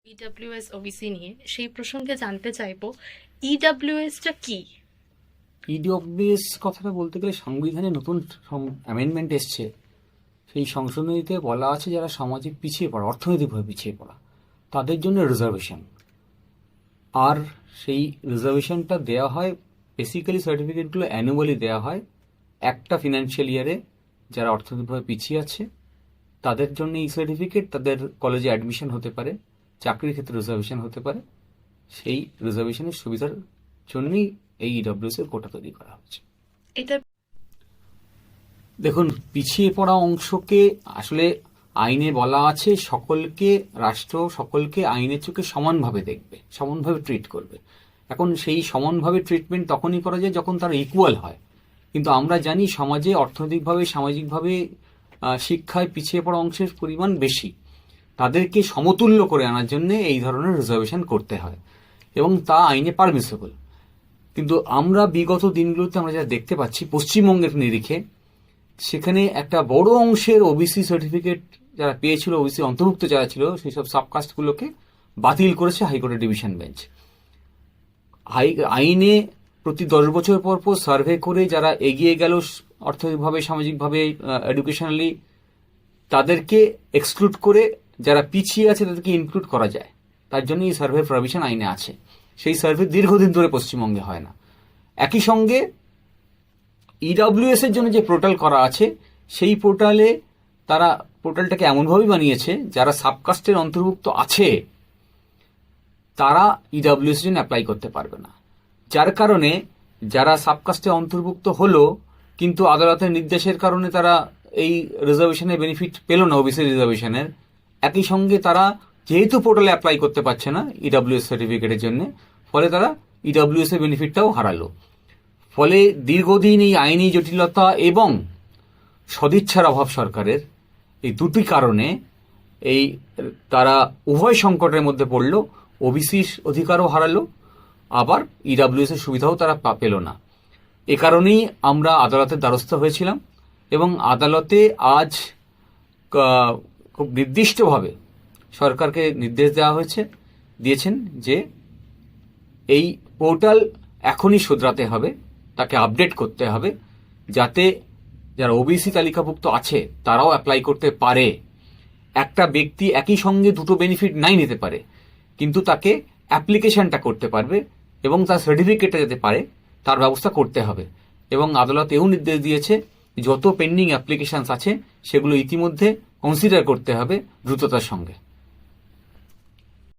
EWS OBC নিয়ে সেই প্রসঙ্গে জানতে চাইবো ইডব্লিউএসটা কি? ইডব্লিউএস কথাটা বলতে গেলে সংবিধানে নতুন অ্যামেন্ডমেন্ট এসছে, সেই সংশোধনীতে বলা আছে যারা সামাজিক পিছিয়ে পড়া, অর্থনৈতিকভাবে পিছিয়ে পড়া, তাদের জন্য রিজার্ভেশন। আর সেই রিজার্ভেশনটা দেওয়া হয়, বেসিক্যালি সার্টিফিকেটগুলো অ্যানুয়ালি দেওয়া হয় একটা ফিনান্সিয়াল ইয়ারে। যারা অর্থনৈতিকভাবে পিছিয়ে আছে তাদের জন্য এই সার্টিফিকেট, তাদের কলেজে অ্যাডমিশন হতে পারে, চাকরির ক্ষেত্রে রিজার্ভেশন হতে পারে, সেই রিজার্ভেশনের সুবিধার জন্যই এই ইডব্লিউএস এর কোটা তৈরি করা হচ্ছে। এটা দেখুন, পিছিয়ে পড়া অংশকে আসলে আইনে বলা আছে সকলকে, রাষ্ট্র সকলকে আইনের চোখে সমানভাবে দেখবে, সমানভাবে ট্রিট করবে। এখন সেই সমানভাবে ট্রিটমেন্ট তখনই করা যায় যখন তারা ইকুয়াল হয়। কিন্তু আমরা জানি সমাজে অর্থনৈতিকভাবে, সামাজিকভাবে, শিক্ষায় পিছিয়ে পড়া অংশের পরিমাণ বেশি। তাদেরকে সমতুল্য করে আনার জন্য এই ধরনের রিজার্ভেশন করতে হয় এবং তা আইনে পারমিসেবল। কিন্তু আমরা বিগত দিনগুলোতে আমরা যা দেখতে পাচ্ছি পশ্চিমবঙ্গের নিরিখে, সেখানে একটা বড় অংশের ওবিসি সার্টিফিকেট যারা পেয়েছিল, ওবিসি অন্তর্ভুক্ত যারা ছিল, সেই সব সাবকাস্টগুলোকে বাতিল করেছে হাইকোর্টের ডিভিশন বেঞ্চ। আইনে প্রতি 10 বছর পর পর সার্ভে করে যারা এগিয়ে গেল অর্থনৈতিকভাবে, সামাজিকভাবে, এডুকেশনালি, তাদেরকে এক্সক্লুড করে যারা পিছিয়ে আছে তাদেরকে ইনক্লুড করা যায়। তার জন্য এই সার্ভে প্রভিশন আইনে আছে। সেই সার্ভে দীর্ঘদিন ধরে পশ্চিমবঙ্গে হয় না। একই সঙ্গে ইডব্লিউএস এর জন্য যে পোর্টাল করা আছে, সেই পোর্টালে তারা পোর্টালটাকে এমনভাবেই বানিয়েছে যারা সাবকাস্টের অন্তর্ভুক্ত আছে তারা ইডব্লিউএস এর জন্য অ্যাপ্লাই করতে পারবে না। যার কারণে যারা সাবকাস্টে অন্তর্ভুক্ত হলো কিন্তু আদালতের নির্দেশের কারণে তারা এই রিজার্ভেশনের বেনিফিট পেল না, ওবিসি রিজার্ভেশনের, একই সঙ্গে তারা যেহেতু পোর্টালে অ্যাপ্লাই করতে পারছে না ইডব্লিউএস সার্টিফিকেটের জন্য, ফলে তারা ইডব্লিউএস এর বেনিফিটটাও হারালো। ফলে দীর্ঘদিন এই আইনি জটিলতা এবং সদিচ্ছার অভাব সরকারের, এই দুটি কারণে এই তারা উভয় সংকটের মধ্যে পড়ল। ওবিসির অধিকারও হারালো, আবার ইডব্লিউএস এর সুবিধাও তারা পেল না। এ কারণেই আমরা আদালতের দ্বারস্থ হয়েছিলাম এবং আদালতে আজ খুব নির্দিষ্টভাবে সরকারকে নির্দেশ দেওয়া দিয়েছেন যে এই পোর্টাল এখনই শুধরাতে হবে, তাকে আপডেট করতে হবে, যাতে যারা ওবিসি তালিকাভুক্ত আছে তারাও অ্যাপ্লাই করতে পারে। একটা ব্যক্তি একই সঙ্গে দুটো বেনিফিট নাই নিতে পারে, কিন্তু তাকে অ্যাপ্লিকেশনটা করতে পারবে এবং তার সার্টিফিকেটটা যাতে পারে তার ব্যবস্থা করতে হবে। এবং আদালত এও নির্দেশ দিয়েছে যত পেন্ডিং অ্যাপ্লিকেশনস আছে সেগুলো ইতিমধ্যে কনসিডার করতে হবে দ্রুততার সঙ্গে।